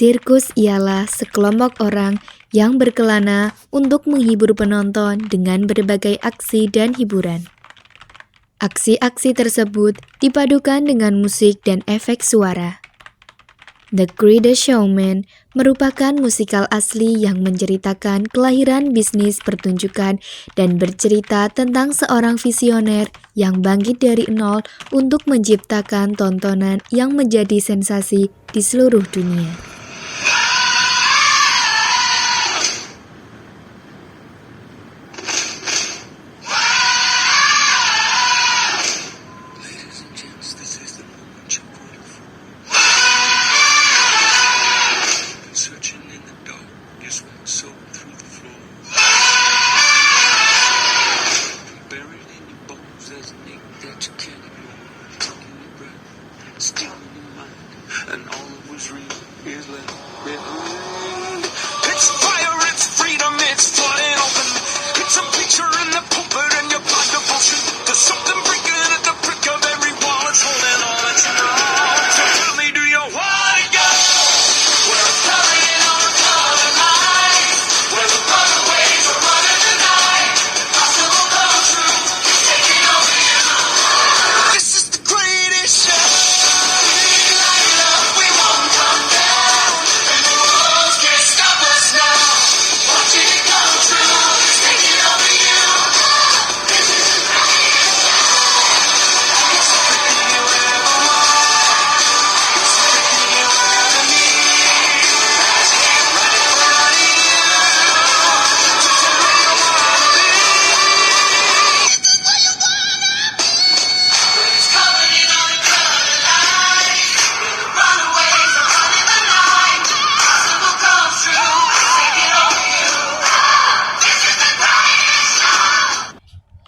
Sirkus ialah sekelompok orang yang berkelana untuk menghibur penonton dengan berbagai aksi dan hiburan. Aksi-aksi tersebut dipadukan dengan musik dan efek suara. The Greatest Showman merupakan musikal asli yang menceritakan kelahiran bisnis pertunjukan dan bercerita tentang seorang visioner yang bangkit dari nol untuk menciptakan tontonan yang menjadi sensasi di seluruh dunia. And all that was real is left behind. It's fire, it's freedom, it's flooding open. It's a picture in the pulpit and your blind devotion. There's something breaking at the brick of every wall. It's holding on, it's wrong. So tell me, do you want to go? Where it's coming on a color line. Where the runaways are running tonight. Possible come true, it's taking over you. This is the greatest show.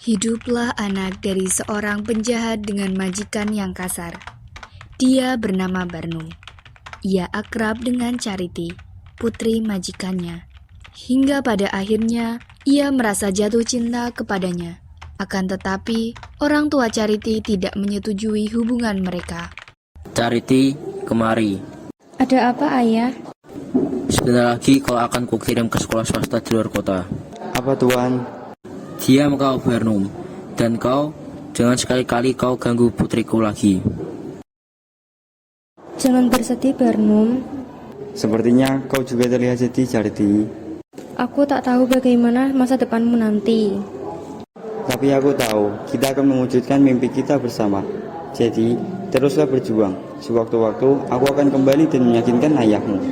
Hiduplah anak dari seorang penjahat dengan majikan yang kasar. Dia bernama Barnum. Ia akrab dengan Charity, putri majikannya. Hingga pada akhirnya, ia merasa jatuh cinta kepadanya. Akan tetapi, orang tua Charity tidak menyetujui hubungan mereka. Charity, kemari. Ada apa, Ayah? Sebentar lagi kau akan kukirim ke sekolah swasta di luar kota. Apa, Tuan? Diam kau, Barnum. Dan kau, jangan sekali-kali kau ganggu putriku lagi. Jangan bersedih, Barnum. Sepertinya kau juga terlihat sedih, Charity. Aku tak tahu bagaimana masa depanmu nanti. Tapi aku tahu, kita akan mewujudkan mimpi kita bersama. Jadi, teruslah berjuang. Sewaktu-waktu, aku akan kembali dan meyakinkan ayahmu.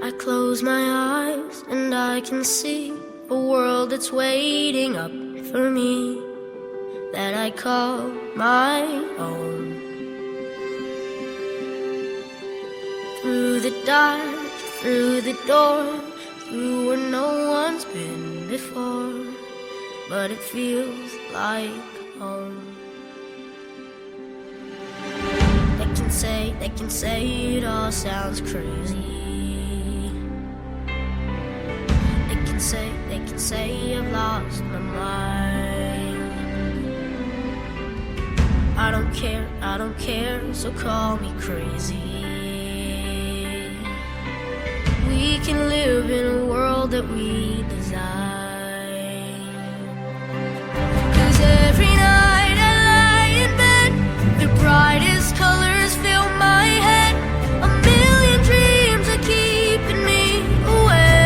I close my eyes and I can see a world that's waiting up for me, that I call my own. Through the dark, through the door, through where no one's been before, but it feels like home. They can say it all sounds crazy. They can say I've lost my mind. I don't care, so call me crazy. We can live in a world that we design. 'Cause every night I lie in bed, the brightest colors fill my head. A million dreams are keeping me awake.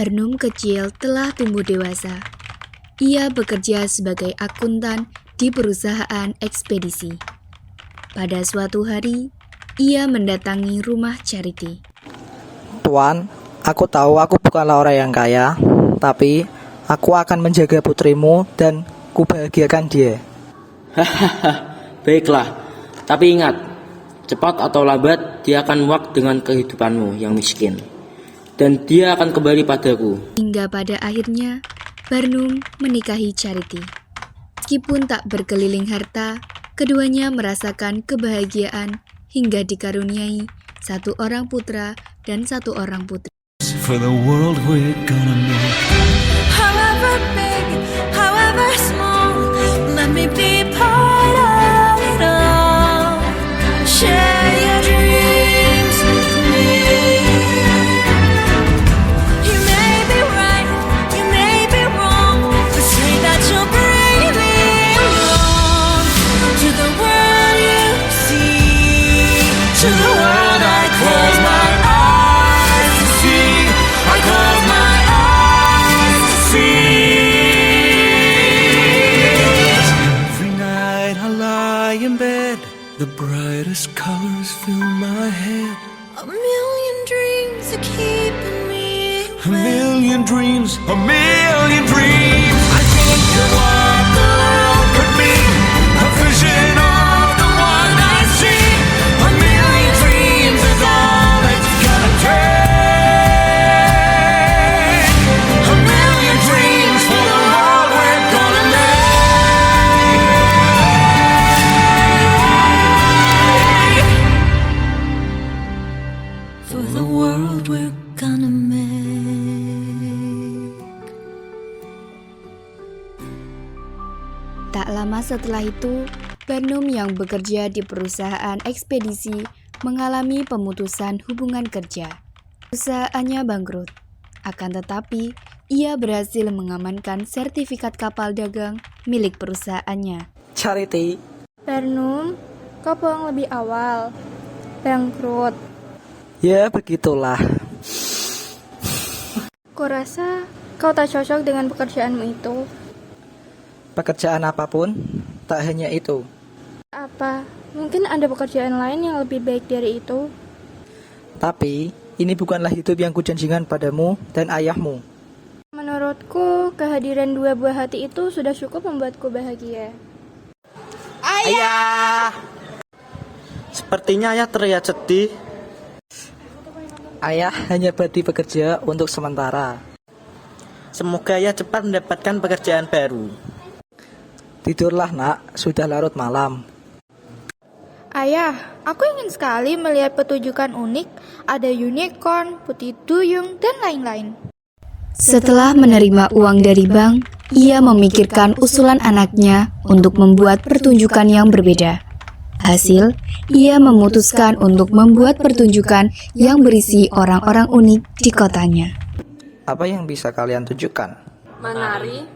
Barnum kecil telah tumbuh dewasa. Ia bekerja sebagai akuntan di perusahaan ekspedisi. Pada suatu hari, ia mendatangi rumah Charity. Tuan, aku tahu aku bukanlah orang yang kaya, tapi aku akan menjaga putrimu dan kubahagiakan dia. Hahaha, baiklah. Tapi ingat, cepat atau lambat dia akan muak dengan kehidupanmu yang miskin. dan dia akan kembali padaku. Hingga pada akhirnya, Barnum menikahi Charity. Meskipun tak berkeliling harta, keduanya merasakan kebahagiaan hingga dikaruniai satu orang putra dan satu orang putri. For the world we're gonna make. However big, however small, let me be part of it all. Share your dreams with me. You may be right, you may be wrong, but say that you'll bring me along to the world you see, to the world I close my eyes to see. I close my eyes to see. Every night I lie in bed, the brightest colors fill my head. A million dreams are keeping me A million dreams, a million dreams. I think of what the world could be, a vision of the one I see. A million dreams is all it's gonna take. A million dreams for the world we're gonna make. for the world we're gonna make. Tak lama setelah itu, Barnum yang bekerja di perusahaan ekspedisi mengalami pemutusan hubungan kerja. Perusahaannya bangkrut. Akan tetapi, ia berhasil mengamankan sertifikat kapal dagang milik perusahaannya. Charity, Barnum, kau pulang lebih awal. Bangkrut. ya begitulah. Kurasa kau tak cocok dengan pekerjaanmu itu. Pekerjaan apapun, tak hanya itu. Apa? Mungkin ada pekerjaan lain yang lebih baik dari itu. Tapi, ini bukanlah hidup yang kujanjikan padamu dan ayahmu. Menurutku, kehadiran dua buah hati itu sudah cukup membuatku bahagia. Ayah! Sepertinya ayah terlihat sedih. Ayah hanya berhenti bekerja untuk sementara. Semoga ayah cepat mendapatkan pekerjaan baru. Tidurlah nak, sudah larut malam. Ayah, aku ingin sekali melihat pertunjukan unik. Ada unicorn, putih duyung, dan lain-lain. Setelah menerima uang dari bank, ia memikirkan usulan anaknya untuk membuat pertunjukan yang berbeda. Hasil, ia memutuskan untuk membuat pertunjukan yang berisi orang-orang unik di kotanya. Apa yang bisa kalian tunjukkan? Menari.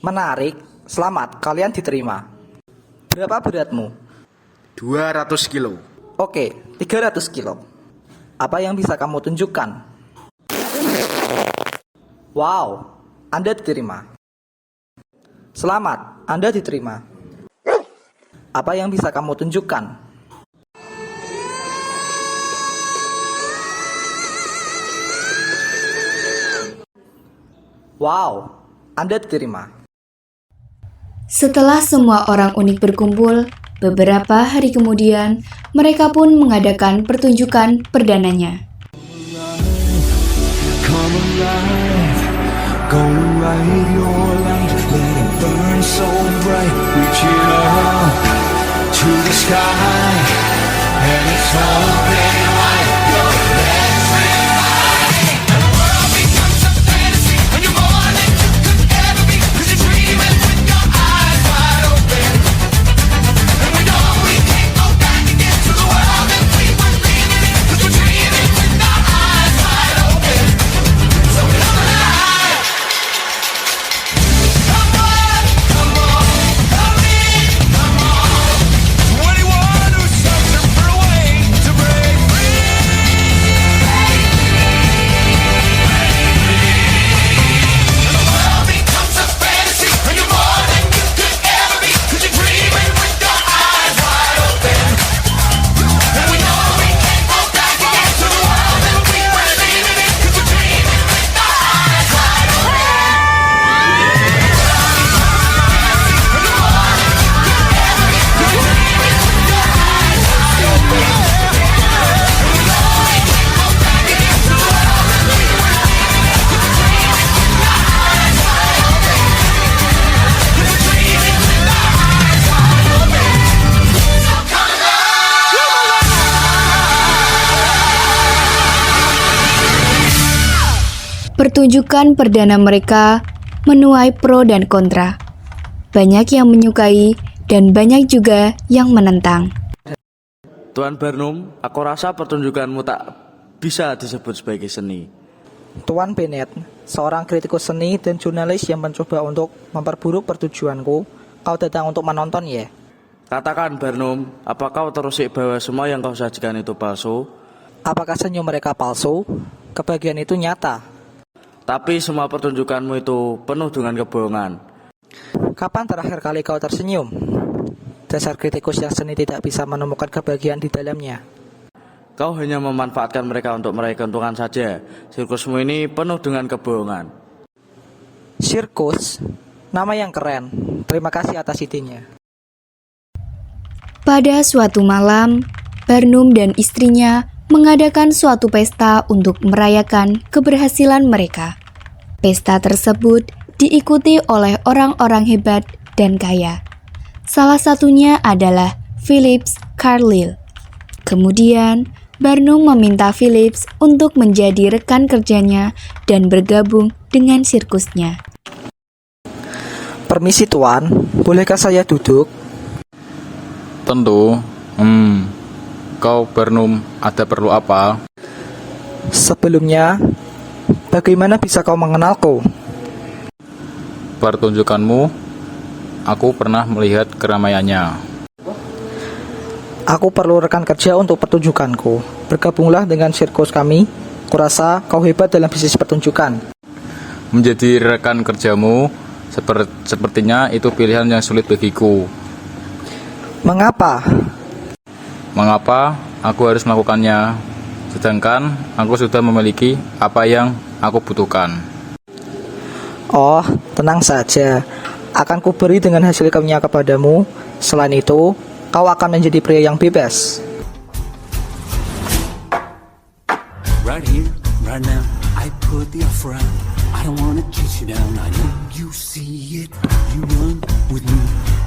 Menarik. Selamat, kalian diterima. Berapa beratmu? 200 kilo. Oke, 300 kilo. Apa yang bisa kamu tunjukkan? Wow, Anda diterima. Selamat, Anda diterima. Apa yang bisa kamu tunjukkan? Wow, Anda diterima. Setelah semua orang unik berkumpul, beberapa hari kemudian, mereka pun mengadakan pertunjukan perdananya. Come alive, go right your light, let it burn so bright, reaching up to the sky, and it's open wide. Your legs realize, and the world becomes a fantasy, and you're more than you could ever be, 'cause you're dreaming with your eyes wide open, and we know we can't go back again to the world that we were dreaming in, 'cause we're dreaming with our eyes wide open. So come alive. Come on, come on, come in, come on. To anyone who's searching for a way to break free. Pertunjukan perdana mereka menuai pro dan kontra. Banyak yang menyukai dan banyak juga yang menentang. Tuan Barnum, aku rasa pertunjukanmu tak bisa disebut sebagai seni. Tuan Bennett, seorang kritikus seni dan jurnalis yang mencoba untuk memperburuk pertujuanku, kau datang untuk menonton ya? Katakan Barnum, apa kau terusik bahwa semua yang kau sajikan itu palsu? Apakah senyum mereka palsu? Kebahagiaan itu nyata. Tapi semua pertunjukanmu itu penuh dengan kebohongan. Kapan terakhir kali kau tersenyum? Dasar kritikus yang seni tidak bisa menemukan kebahagiaan di dalamnya. Kau hanya memanfaatkan mereka untuk meraih keuntungan saja. Sirkusmu ini penuh dengan kebohongan. Sirkus? Nama yang keren. Terima kasih atas idenya. Pada suatu malam, Barnum dan istrinya mengadakan suatu pesta untuk merayakan keberhasilan mereka. Pesta tersebut diikuti oleh orang-orang hebat dan kaya. Salah satunya adalah Phillips Carlyle. Kemudian, Barnum meminta Phillips untuk menjadi rekan kerjanya dan bergabung dengan sirkusnya. Permisi Tuan, bolehkah saya duduk? Tentu. Kau Barnum, ada perlu apa? Sebelumnya, bagaimana bisa kau mengenalku? Pertunjukanmu, aku pernah melihat keramaiannya. Aku perlu rekan kerja untuk pertunjukanku. Bergabunglah dengan sirkus kami. Kurasa kau hebat dalam bisnis pertunjukan. Menjadi rekan kerjamu, sepertinya itu pilihan yang sulit bagiku. Mengapa? Mengapa aku harus melakukannya, sedangkan aku sudah memiliki apa yang aku butuhkan? Oh, tenang saja. Akan kuberi dengan hasil kerja kepadamu. Selain itu, kau akan menjadi pria yang bebas. Right here, right now, I put the offer out. I don't wanna chase you down. I know you see it. You run with me,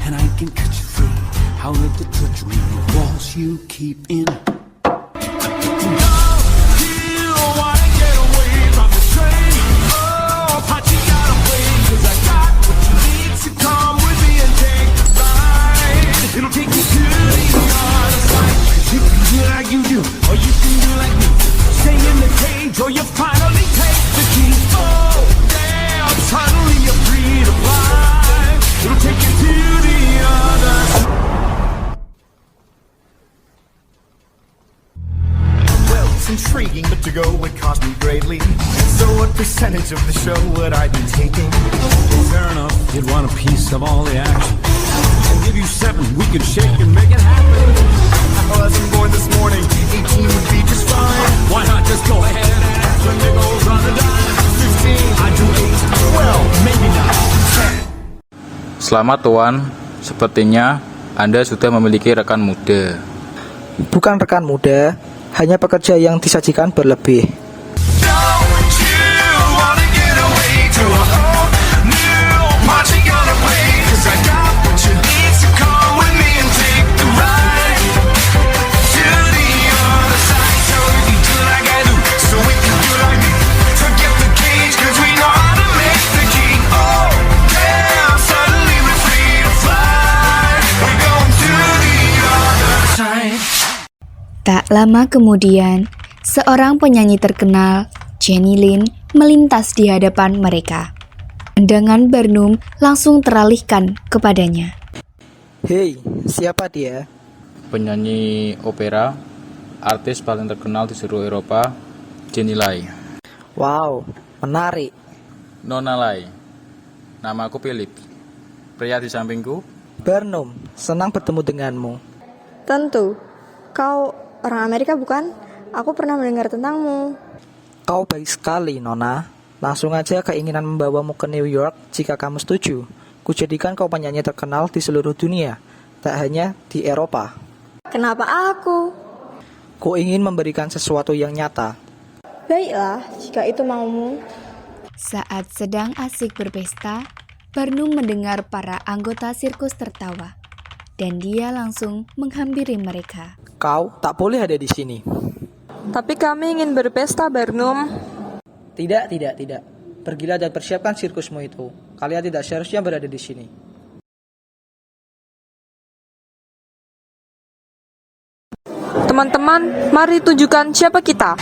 and I can cut you free. However, touch me, the walls you keep in. It'll take you to the other side. 'Cause you can do like you do, or you can do like me. Stay in the cage, or you finally take the key. Oh, damn, suddenly you're free to fly. It'll take you to the other side. Well, it's intriguing, but to go would cost me greatly. So what percentage of the show would I be taking? Fair enough, you'd want a piece of all the action. I'll give you 7, we could shake and make it happen. I wasn't born this morning, 18 would be just fine. Why not just go ahead and ask the nickels on the dime? 15, I do 8, well, maybe not 10. Selamat Tuan, sepertinya Anda sudah memiliki rekan muda. Bukan rekan muda, hanya pekerja yang disajikan berlebih. Don't you wanna get away to a whole new party gonna play? 'Cause I got what you need, so come with me and take the ride to the other side. So you can do like I do, so we can do like me. Forget the cage, 'cause we know how to make the key. Oh, damn, suddenly we're free to fly. We're going to the other side. Tak lama kemudian, seorang penyanyi terkenal, Jenny Lind, melintas di hadapan mereka. Pandangan Barnum langsung teralihkan kepadanya. Hei, siapa dia? Penyanyi opera, artis paling terkenal di seluruh Eropa, Jenny Lai. Wow, menarik. Nona Lai, nama aku Philip. Pria di sampingku, Barnum, senang bertemu denganmu. Tentu. Kau orang Amerika bukan? Aku pernah mendengar tentangmu. Kau baik sekali, Nona. Langsung aja keinginan membawamu ke New York jika kamu setuju. Kujadikan kau penyanyi terkenal di seluruh dunia, tak hanya di Eropa. Kenapa aku? Ku ingin memberikan sesuatu yang nyata. Baiklah, jika itu maumu. Saat sedang asik berpesta, Barnum mendengar para anggota sirkus tertawa, dan dia langsung menghampiri mereka. Kau tak boleh ada di sini. Tapi kami ingin berpesta, Barnum. Tidak. Pergilah dan persiapkan sirkusmu itu. Kalian tidak seharusnya berada di sini. Teman-teman, mari tunjukkan siapa kita.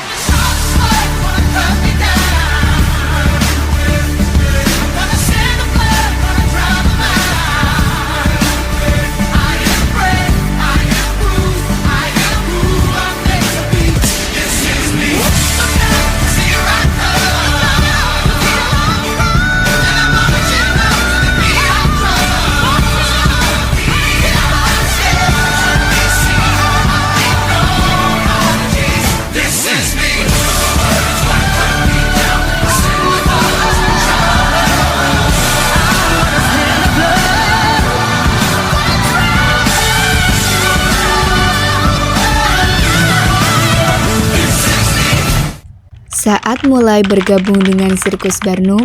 Saat mulai bergabung dengan sirkus Barnum,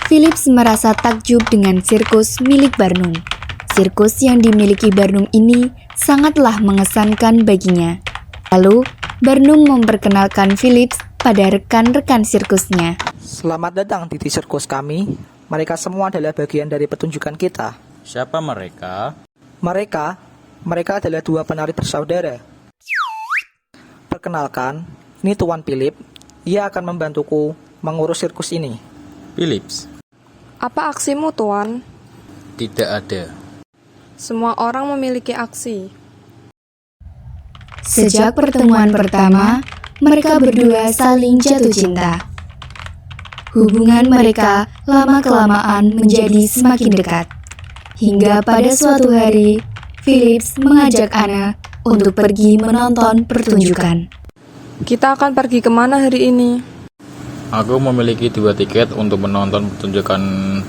Philips merasa takjub dengan sirkus milik Barnum. Sirkus yang dimiliki Barnum ini sangatlah mengesankan baginya. Lalu, Barnum memperkenalkan Philips pada rekan-rekan sirkusnya. Selamat datang di sirkus kami. Mereka semua adalah bagian dari pertunjukan kita. Siapa mereka? Mereka adalah dua penari bersaudara. Perkenalkan, ini Tuan Philip. Ia akan membantuku mengurus sirkus ini. Philips. Apa aksimu, Tuan? Tidak ada. Semua orang memiliki aksi. Sejak pertemuan pertama, mereka berdua saling jatuh cinta. Hubungan mereka lama-kelamaan menjadi semakin dekat. Hingga pada suatu hari, Philips mengajak Anna untuk pergi menonton pertunjukan. Kita akan pergi kemana hari ini? Aku memiliki 2 tiket untuk menonton pertunjukan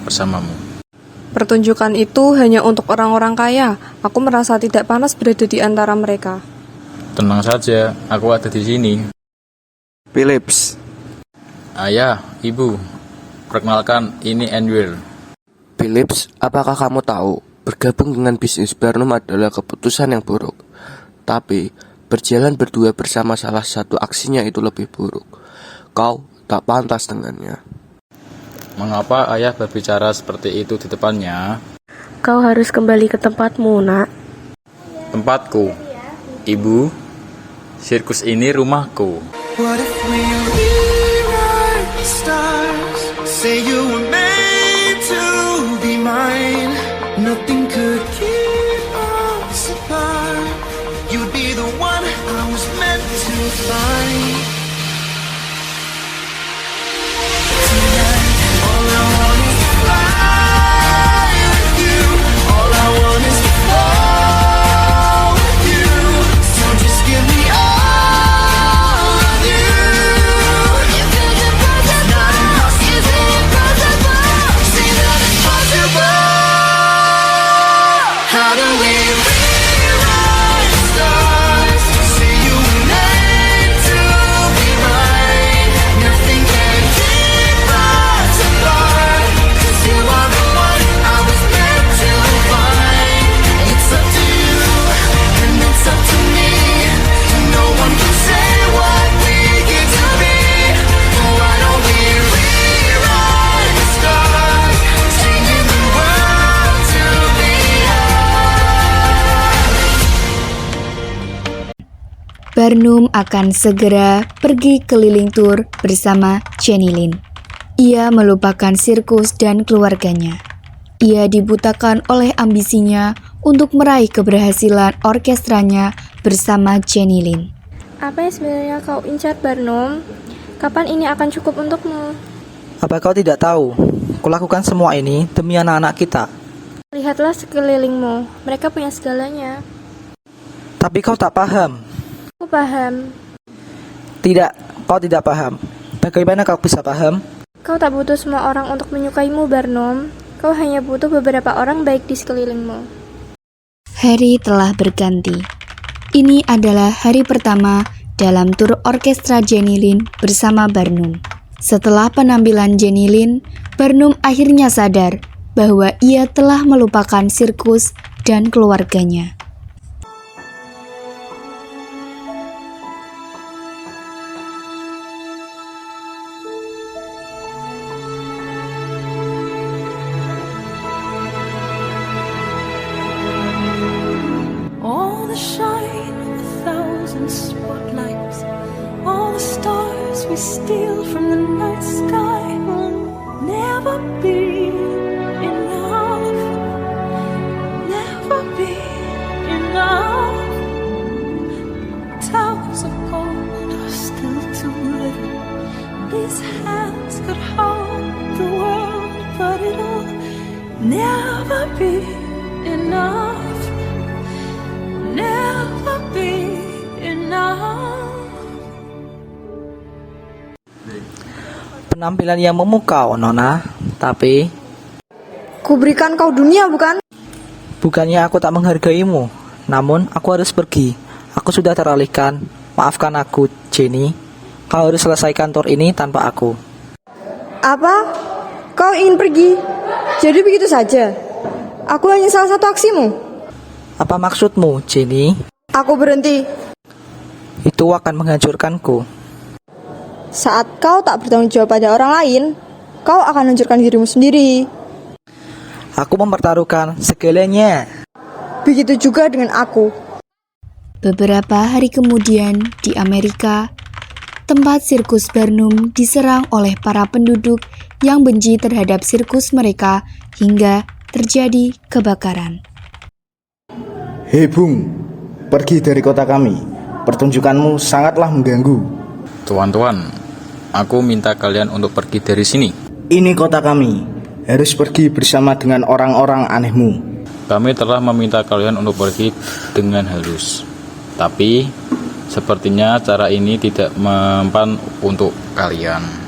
bersamamu. Pertunjukan itu hanya untuk orang-orang kaya. Aku merasa tidak panas berada di antara mereka. Tenang saja, aku ada di sini. Philips. Ayah, ibu, perkenalkan ini Andrew. Philips, apakah kamu tahu, bergabung dengan bisnis Barnum adalah keputusan yang buruk. Tapi, berjalan berdua bersama salah satu aksinya itu lebih buruk. Kau tak pantas dengannya. Mengapa ayah berbicara seperti itu di depannya? Kau harus kembali ke tempatmu, nak. Tempatku? Ibu, sirkus ini rumahku. What if we rewrite the stars? Say you were made to be mine. Nothing could keep us apart. You'd be the one I was meant to find. Tonight, all I want is to fly with you. All I want is to fall with you. So just give me all of you. If it's impossible, not impossible. Is it impossible? Say that it's possible. How do we rewrite the stars? Say you were meant to be mine. Nothing can keep us apart. 'Cause you are the one I was meant to find. It's up to you, and it's up to me. No one can say what we get to be. Why don't we rewrite the stars? Changing the world to be Barnum akan segera pergi keliling tur bersama Jenny Lin. Ia melupakan sirkus dan keluarganya. Ia dibutakan oleh ambisinya untuk meraih keberhasilan orkestranya bersama Jenny Lin. Apa yang sebenarnya kau incar, Barnum? Kapan ini akan cukup untukmu? Apa kau tidak tahu? Kulakukan semua ini demi anak-anak kita. Lihatlah sekelilingmu, mereka punya segalanya. Tapi kau tak paham. Aku paham. Tidak, kau tidak paham. Bagaimana kau bisa paham? Kau tak butuh semua orang untuk menyukaimu, Barnum. Kau hanya butuh beberapa orang baik di sekelilingmu. Hari telah berganti. Ini adalah hari pertama dalam tur orkestra Jenny Lin bersama Barnum. Setelah penampilan Jenny Lin, Barnum akhirnya sadar bahwa ia telah melupakan sirkus dan keluarganya. night sky will never be enough. Never be enough. Towers of gold are still too little. These hands could hold the world, but it'll never be enough. Never be enough. Penampilan yang memukau, Nona. Tapi Kuberikan kau dunia, bukan? bukannya aku tak menghargaimu, namun aku harus pergi. Aku sudah teralihkan. Maafkan aku, Jenny. Kau harus selesaikan tour ini tanpa aku. Apa? Kau ingin pergi? Jadi begitu saja? Aku hanya salah satu aksimu. Apa maksudmu, Jenny? Aku berhenti. Itu akan menghancurkanku. Saat kau tak bertanggung jawab pada orang lain, kau akan hancurkan dirimu sendiri. Aku mempertaruhkan segalanya. Begitu juga dengan aku. Beberapa hari kemudian, di Amerika, tempat sirkus Barnum diserang oleh para penduduk yang benci terhadap sirkus mereka hingga terjadi kebakaran. Hei Bung, pergi dari kota kami. Pertunjukanmu sangatlah mengganggu. Tuan-tuan, aku minta kalian untuk pergi dari sini. Ini kota kami. Harus pergi bersama dengan orang-orang anehmu. Kami telah meminta kalian untuk pergi dengan halus. Tapi, sepertinya cara ini tidak mempan untuk kalian.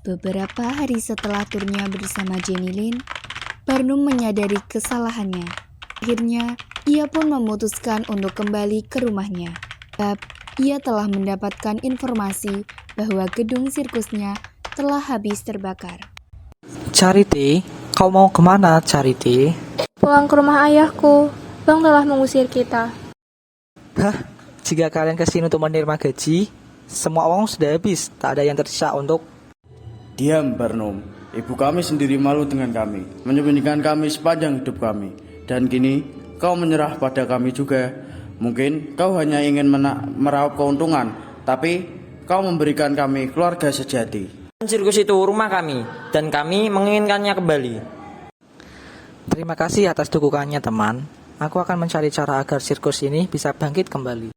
Beberapa hari setelah turnya bersama Jenny Lin, Barnum menyadari kesalahannya. Akhirnya, ia pun memutuskan untuk kembali ke rumahnya. Sebab ia telah mendapatkan informasi bahwa gedung sirkusnya telah habis terbakar. Charity, kau mau kemana, Charity? Pulang ke rumah ayahku. Bang telah mengusir kita. Hah? Jika kalian kesini untuk menerima gaji, semua uang sudah habis. Tak ada yang tersisa untuk... Diam, Barnum. Ibu kami sendiri malu dengan kami, menyembunyikan kami sepanjang hidup kami. Dan kini, kau menyerah pada kami juga. Mungkin kau hanya ingin meraup keuntungan, tapi kau memberikan kami keluarga sejati. Sirkus itu rumah kami, dan kami menginginkannya kembali. Terima kasih atas dukungannya, teman. Aku akan mencari cara agar sirkus ini bisa bangkit kembali.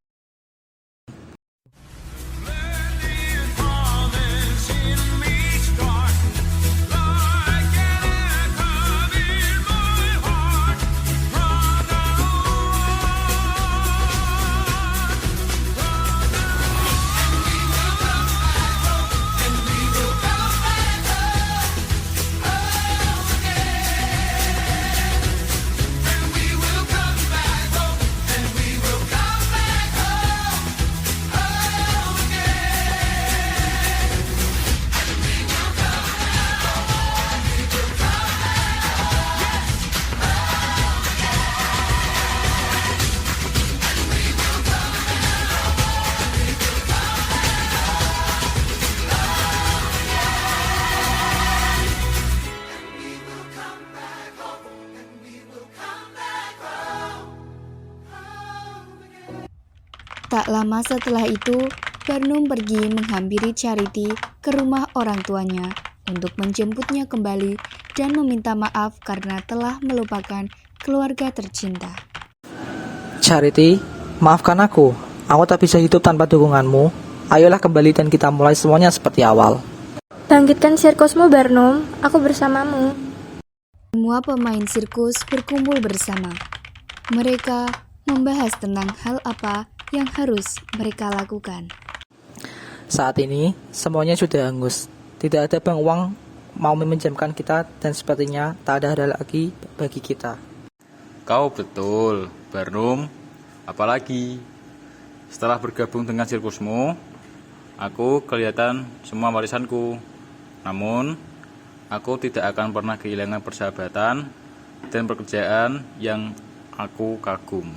Tak lama setelah itu, Barnum pergi menghampiri Charity ke rumah orang tuanya untuk menjemputnya kembali dan meminta maaf karena telah melupakan keluarga tercinta. Charity, maafkan aku. Aku tak bisa hidup tanpa dukunganmu. Ayolah kembali dan kita mulai semuanya seperti awal. Bangkitkan sirkusmu, Barnum. Aku bersamamu. Semua pemain sirkus berkumpul bersama. Mereka membahas tentang hal apa yang harus mereka lakukan. Saat ini, semuanya sudah hangus. Tidak ada bank uang mau meminjamkan kita dan sepertinya tak ada hal lagi bagi kita. Kau betul, Barnum. Apalagi, setelah bergabung dengan sirkusmu, aku kelihatan semua warisanku. Namun, aku tidak akan pernah kehilangan persahabatan dan pekerjaan yang aku kagum.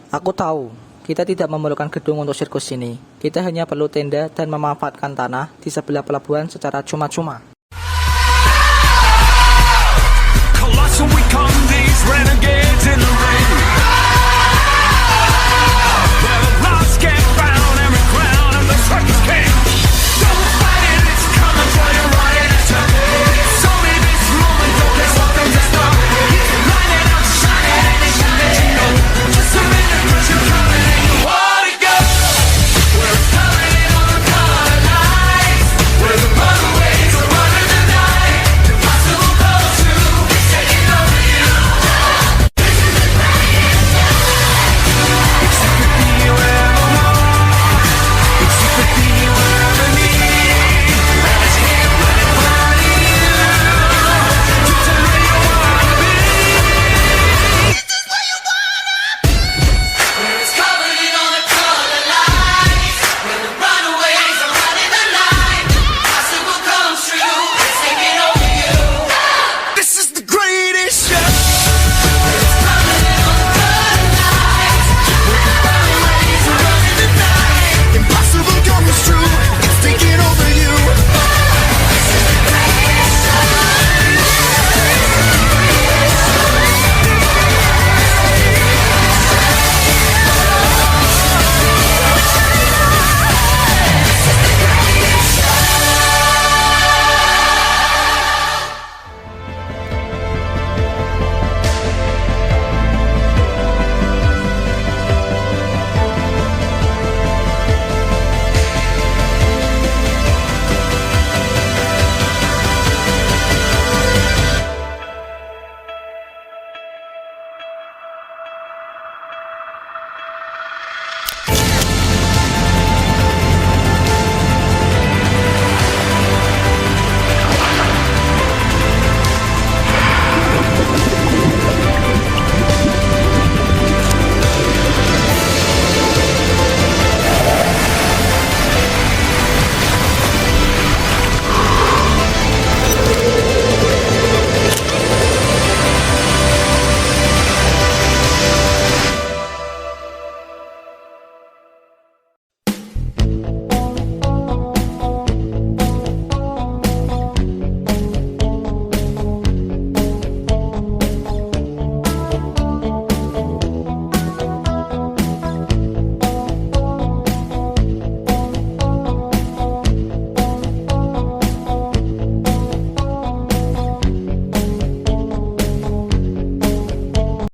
Aku tahu, kita tidak memerlukan gedung untuk sirkus ini. Kita hanya perlu tenda dan memanfaatkan tanah di sebelah pelabuhan secara cuma-cuma. Colossal we come, these renegades in the rain. Where the lost get found, every crown of the circus king.